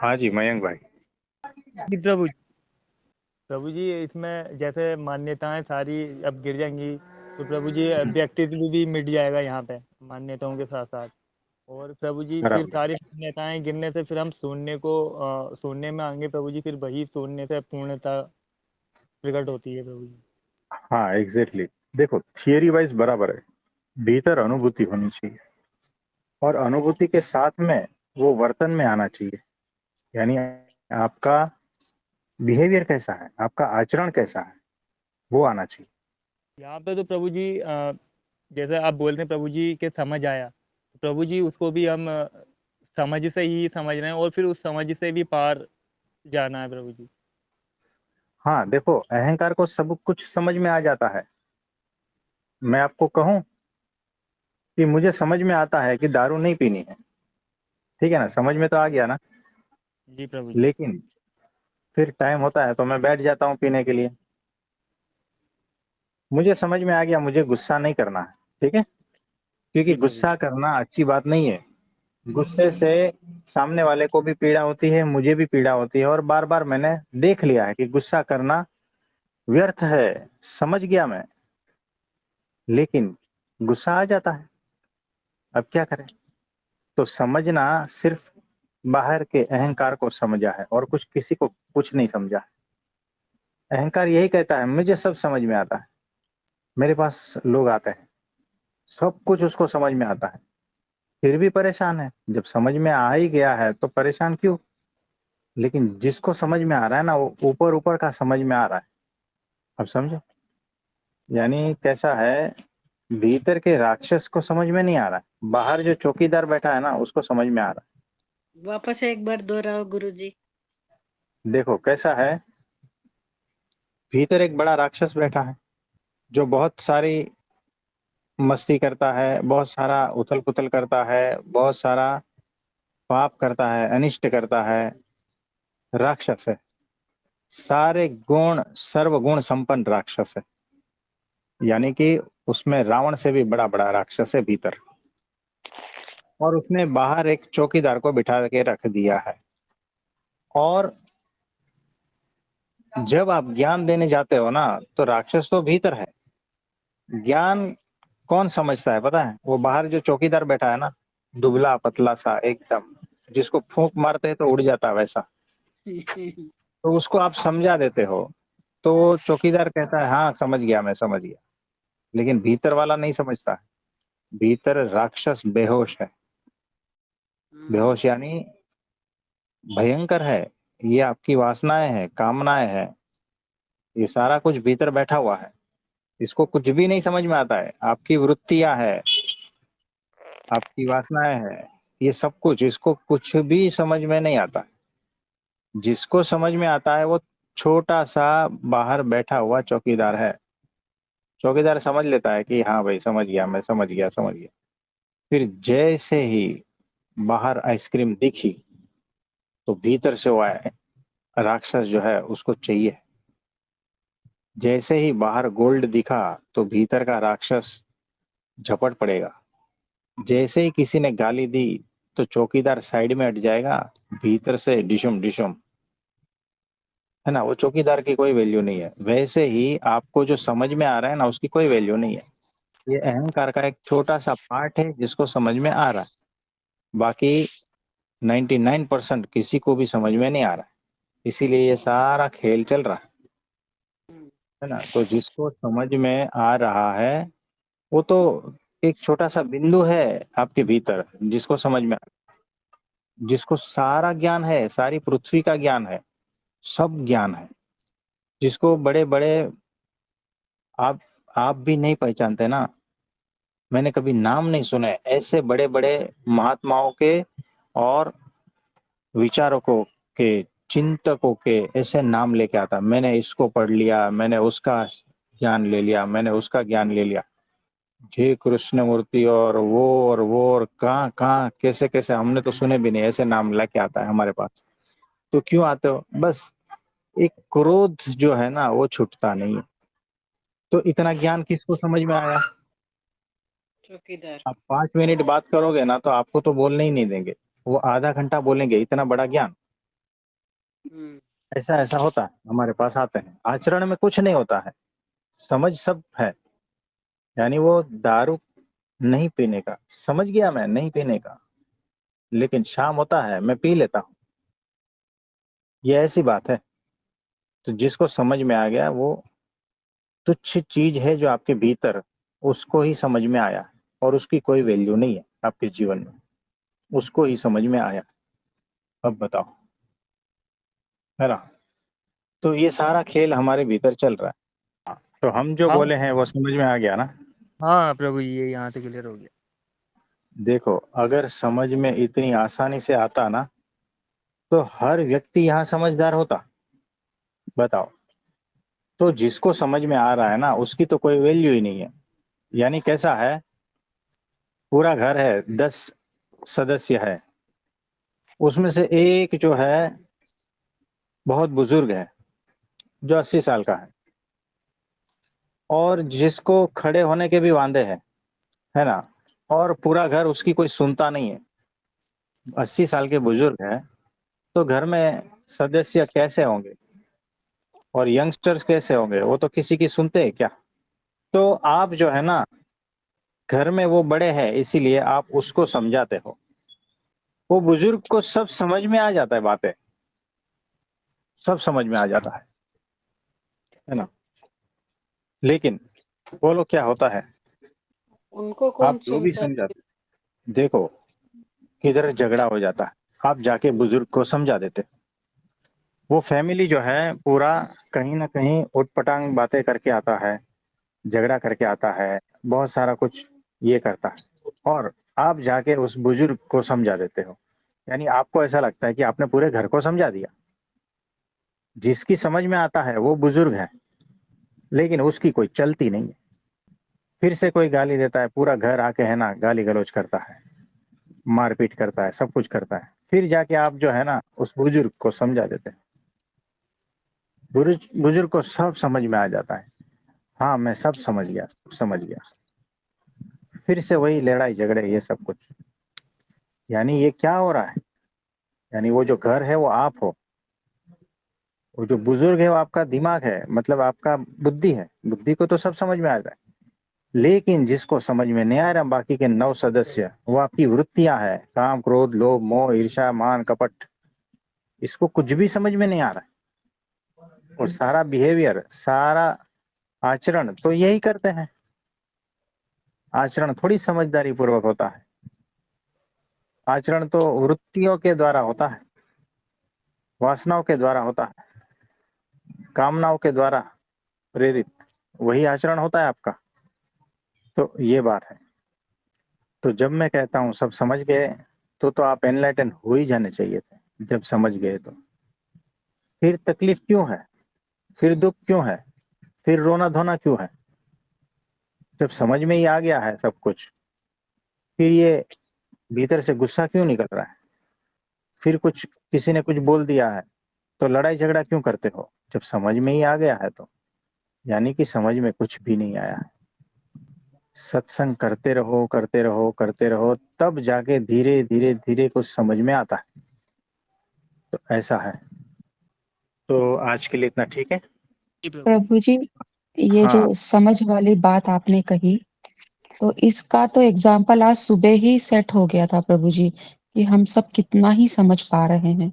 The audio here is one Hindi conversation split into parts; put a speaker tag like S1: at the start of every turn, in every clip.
S1: हाँ जी मयंक भाई।
S2: जी प्रभु। प्रभु जी, इसमें जैसे मान्यताएं सारी अब गिर जाएंगी, तो प्रभु जी व्यक्तित्व भी मिट जाएगा यहाँ पे मान्यताओं के साथ साथ। और प्रभु जी फिर
S1: बराबर।
S2: सारी मान्यताएं गिरने से फिर हम शून्य को शून्य में आएंगे प्रभु जी, फिर वही शून्य से पूर्णता प्रकट होती है प्रभु जी।
S1: हाँ एग्जैक्टली। देखो थियरी वाइज बराबर है। भीतर अनुभूति होनी चाहिए और अनुभूति के साथ में वो वर्तन में आना चाहिए। यानी आपका बिहेवियर कैसा है, आपका आचरण कैसा है, वो आना चाहिए।
S2: यहाँ पे तो प्रभु जी जैसे आप बोलते हैं प्रभु जी के समझ आया, तो प्रभु जी उसको भी हम समझ से ही समझ रहे हैं, और फिर उस समझ से भी पार जाना है प्रभु जी।
S1: हाँ देखो, अहंकार को सब कुछ समझ में आ जाता है। मैं आपको कहूं कि मुझे समझ में आता है कि दारू नहीं पीनी है, ठीक है ना, समझ में तो आ गया ना।
S2: जी प्रभु जी।
S1: लेकिन फिर टाइम होता है तो मैं बैठ जाता हूँ पीने के लिए। मुझे समझ में आ गया मुझे गुस्सा नहीं करना है, ठीक है, क्योंकि
S2: जी प्रभु
S1: गुस्सा
S2: जी।
S1: करना अच्छी बात नहीं है। गुस्से से सामने वाले को भी पीड़ा होती है, मुझे भी पीड़ा होती है, और बार बार मैंने देख लिया है कि गुस्सा करना व्यर्थ है। समझ गया मैं। लेकिन गुस्सा आ जाता है, अब क्या करें। तो समझना सिर्फ बाहर के अहंकार को समझा है और कुछ किसी को कुछ नहीं समझा है। अहंकार यही कहता है मुझे सब समझ में आता है। मेरे पास लोग आते हैं, सब कुछ उसको समझ में आता है, फिर भी परेशान है। जब समझ में आ ही गया है तो परेशान क्यों। लेकिन जिसको समझ में आ रहा है ना, वो ऊपर ऊपर का समझ में आ रहा है। अब समझो, यानी कैसा है, भीतर के राक्षस को समझ में नहीं आ रहा है, बाहर जो चौकीदार बैठा है ना उसको समझ में आ रहा
S3: वापस एक बार दोहराओ गुरुजी।
S1: है। देखो कैसा है, भीतर एक बड़ा राक्षस बैठा है जो बहुत सारी मस्ती करता है, बहुत सारा उथल पुथल करता है, बहुत सारा पाप करता है, अनिष्ट करता है। राक्षस है, सारे गुण सर्वगुण संपन्न राक्षस है। यानी कि उसमें रावण से भी बड़ा बड़ा राक्षस है भीतर। और उसने बाहर एक चौकीदार को बिठा के रख दिया है। और जब आप ज्ञान देने जाते हो ना, तो राक्षस तो भीतर है। ज्ञान कौन समझता है पता है, वो बाहर जो चौकीदार बैठा है ना, दुबला पतला सा एकदम, जिसको फूंक मारते हैं तो उड़ जाता है वैसा। तो उसको आप समझा देते हो तो वो चौकीदार कहता है हाँ समझ गया, मैं समझ गया। लेकिन भीतर वाला नहीं समझता है। भीतर राक्षस बेहोश है। बेहोश यानी भयंकर है। ये आपकी वासनाएं हैं, कामनाएं हैं, ये सारा कुछ भीतर बैठा हुआ है। इसको कुछ भी नहीं समझ में आता है। आपकी वृत्तियां है, आपकी वासनाएं हैं, ये सब कुछ इसको कुछ भी समझ में नहीं आता। जिसको समझ में आता है वो छोटा सा बाहर बैठा हुआ चौकीदार है। चौकीदार समझ लेता है कि हाँ भाई समझ गया, मैं समझ गया समझ गया। फिर जैसे ही बाहर आइसक्रीम दिखी तो भीतर से वो राक्षस जो है उसको चाहिए। जैसे ही बाहर गोल्ड दिखा तो भीतर का राक्षस झपट पड़ेगा। जैसे ही किसी ने गाली दी तो चौकीदार साइड में हट जाएगा, भीतर से डिशुम डिशुम, है ना, वो चौकीदार की कोई वैल्यू नहीं है। वैसे ही आपको जो समझ में आ रहा है ना उसकी कोई वैल्यू नहीं है। ये अहंकार का एक छोटा सा पार्ट है जिसको समझ में आ रहा है। बाकी 99% किसी को भी समझ में नहीं आ रहा है। इसीलिए ये सारा खेल चल रहा है ना। तो जिसको समझ में आ रहा है वो तो एक छोटा सा बिंदु है आपके भीतर, जिसको समझ में जिसको सारा ज्ञान है, सारी पृथ्वी का ज्ञान है, सब ज्ञान है, जिसको बड़े बड़े आप आप भी नहीं पहचानते ना। मैंने कभी नाम नहीं सुने ऐसे बड़े बड़े महात्माओं के और विचारकों के, चिंतकों के ऐसे नाम लेके आता मैंने इसको पढ़ लिया, मैंने उसका ज्ञान ले लिया, मैंने उसका ज्ञान ले लिया। हे कृष्ण मूर्ति और वो और कहाँ कहाँ कैसे कैसे हमने तो सुने भी नहीं, ऐसे नाम लेके आता है हमारे पास। तो क्यों आते हो, बस एक क्रोध जो है ना वो छूटता नहीं है। तो इतना ज्ञान किसको समझ में आया।
S3: चौकीदार।
S1: आप 5 मिनट बात करोगे ना तो आपको तो बोलने ही नहीं देंगे, वो आधा घंटा बोलेंगे, इतना बड़ा ज्ञान।
S3: हम्म।
S1: ऐसा ऐसा होता है, हमारे पास आते हैं, आचरण में कुछ नहीं होता है, समझ सब है। यानी वो दारू नहीं पीने का समझ गया, मैं नहीं पीने का, लेकिन शाम होता है मैं पी लेता हूँ, ये ऐसी बात है। तो जिसको समझ में आ गया वो तुच्छ चीज है जो आपके भीतर, उसको ही समझ में आया, और उसकी कोई वैल्यू नहीं है आपके जीवन में, उसको ही समझ में आया। अब बताओ, है ना? तो ये सारा खेल हमारे भीतर चल रहा है। तो हम जो
S2: हाँ
S1: बोले हैं वो समझ में आ गया ना?
S2: हाँ प्रभु जी, ये यहाँ से क्लियर हो गया।
S1: देखो, अगर समझ में इतनी आसानी से आता ना, तो हर व्यक्ति यहाँ समझदार होता। बताओ, तो जिसको समझ में आ रहा है ना, उसकी तो कोई वैल्यू ही नहीं है। यानी कैसा है, पूरा घर है, 10 सदस्य है, उसमें से एक जो है बहुत बुजुर्ग है, जो 80 साल का है, और जिसको खड़े होने के भी वांदे हैं, है ना? और पूरा घर उसकी कोई सुनता नहीं है। 80 साल के बुजुर्ग है, तो घर में सदस्य कैसे होंगे, और यंगस्टर्स कैसे होंगे? वो तो किसी की सुनते हैं क्या? तो आप जो है ना, घर में वो बड़े हैं इसीलिए आप उसको समझाते हो। वो बुजुर्ग को सब समझ में आ जाता है, बातें सब समझ में आ जाता है ना? लेकिन बोलो क्या होता है,
S3: उनको
S1: आप
S3: कौन
S1: जो भी
S3: सुनता है?
S1: समझाते, देखो किधर झगड़ा हो जाता है, आप जाके बुजुर्ग को समझा देते, वो फैमिली जो है पूरा कहीं ना कहीं उटपटांग बातें करके आता है, झगड़ा करके आता है, बहुत सारा कुछ ये करता है, और आप जाके उस बुजुर्ग को समझा देते हो। यानी आपको ऐसा लगता है कि आपने पूरे घर को समझा दिया। जिसकी समझ में आता है वो बुजुर्ग है, लेकिन उसकी कोई चलती नहीं है। फिर से कोई गाली देता है, पूरा घर आके है ना गाली गलौज करता है, मारपीट करता है, सब कुछ करता है। फिर जाके आप जो है ना उस बुजुर्ग को समझा देते हैं, बुजुर्ग बुजुर्ग को सब समझ में आ जाता है। हाँ, मैं सब समझ गया, सब समझ गया। फिर से वही लड़ाई झगड़े, ये सब कुछ। यानी ये क्या हो रहा है, यानी वो जो घर है वो आप हो, वो जो बुजुर्ग है वो आपका दिमाग है, मतलब आपका बुद्धि है। बुद्धि को तो सब समझ में आ जाए, लेकिन जिसको समझ में नहीं आ रहा, बाकी के 9 सदस्य, वो आपकी वृत्तियां है, काम क्रोध लोभ मोह ईर्ष्या मान कपट, इसको कुछ भी समझ में नहीं आ रहा है। और सारा बिहेवियर, सारा आचरण तो यही करते हैं। आचरण थोड़ी समझदारी पूर्वक होता है, आचरण तो वृत्तियों के द्वारा होता है, वासनाओं के द्वारा होता है, कामनाओं के द्वारा प्रेरित वही आचरण होता है आपका। तो ये बात है। तो जब मैं कहता हूँ सब समझ गए, तो आप एनलाइटन हो ही जाने चाहिए थे जब समझ गए तो। फिर तकलीफ क्यों है, फिर दुख क्यों है, फिर रोना धोना क्यों है? जब समझ में ही आ गया है सब कुछ, फिर ये भीतर से गुस्सा क्यों निकल रहा है? फिर कुछ किसी ने कुछ बोल दिया है तो लड़ाई झगड़ा क्यों करते हो? जब समझ में ही आ गया है तो। यानी कि समझ में कुछ भी नहीं आया है। सत्संग करते रहो करते रहो करते रहो, तब जाके धीरे धीरे धीरे कुछ समझ में आता है। तो ऐसा है। तो आज के लिए इतना ठीक है।
S2: जी प्रभु जी।
S4: प्रभु जी, ये जो
S1: हाँ।
S4: समझ वाली बात आपने कही, तो इसका तो एग्जाम्पल आज सुबह ही सेट हो गया था प्रभु जी, कि हम सब कितना ही समझ पा रहे हैं।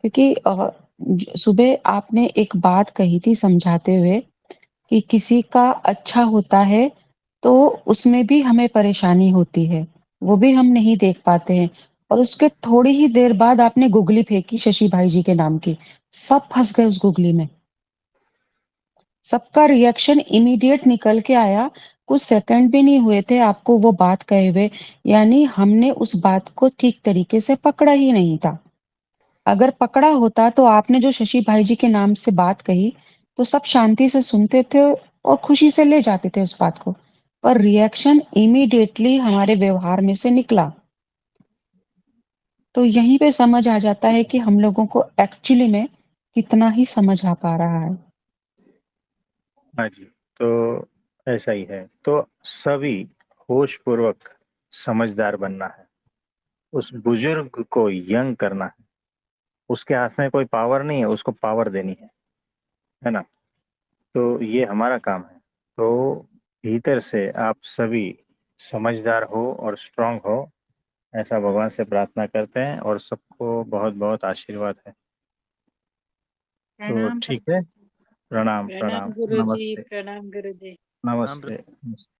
S4: क्योंकि सुबह आपने एक बात कही थी समझाते हुए कि किसी का अच्छा होता है, तो उसमें भी हमें परेशानी होती है, वो भी हम नहीं देख पाते हैं। और उसके थोड़ी ही देर बाद आपने गुगली फेंकी शशि भाई जी के नाम की, सब फंस गए उस गुगली में। सबका रिएक्शन इमीडिएट निकल के आया, कुछ सेकंड भी नहीं हुए थे आपको वो बात कहे हुए, यानी हमने उस बात को ठीक तरीके से पकड़ा ही नहीं था। अगर पकड़ा होता तो आपने जो शशि भाई जी के नाम से बात कही, तो सब शांति से सुनते थे और खुशी से ले जाते थे उस बात को। पर रिएक्शन इमीडिएटली हमारे व्यवहार में से निकला। तो यहीं पे समझ आ जाता है कि हम लोगों को एक्चुअली में कितना ही समझ आ पा रहा है।
S1: हाँ जी। तो ऐसा ही है। तो सभी होश पूर्वक समझदार बनना है, उस बुजुर्ग को यंग करना है, उसके हाथ में कोई पावर नहीं है, उसको पावर देनी है ना। तो ये हमारा काम है। तो भीतर से आप सभी समझदार हो और स्ट्रांग हो, ऐसा भगवान से प्रार्थना करते हैं, और सबको बहुत बहुत आशीर्वाद है। तो
S3: प्रणाम
S1: ठीक है, प्रणाम
S3: प्रणाम
S1: प्रणाम,
S3: गुरुजी,
S1: नमस्ते
S3: प्रणाम गुरुजी।
S2: हाँ
S1: नमस्ते नमस्ते।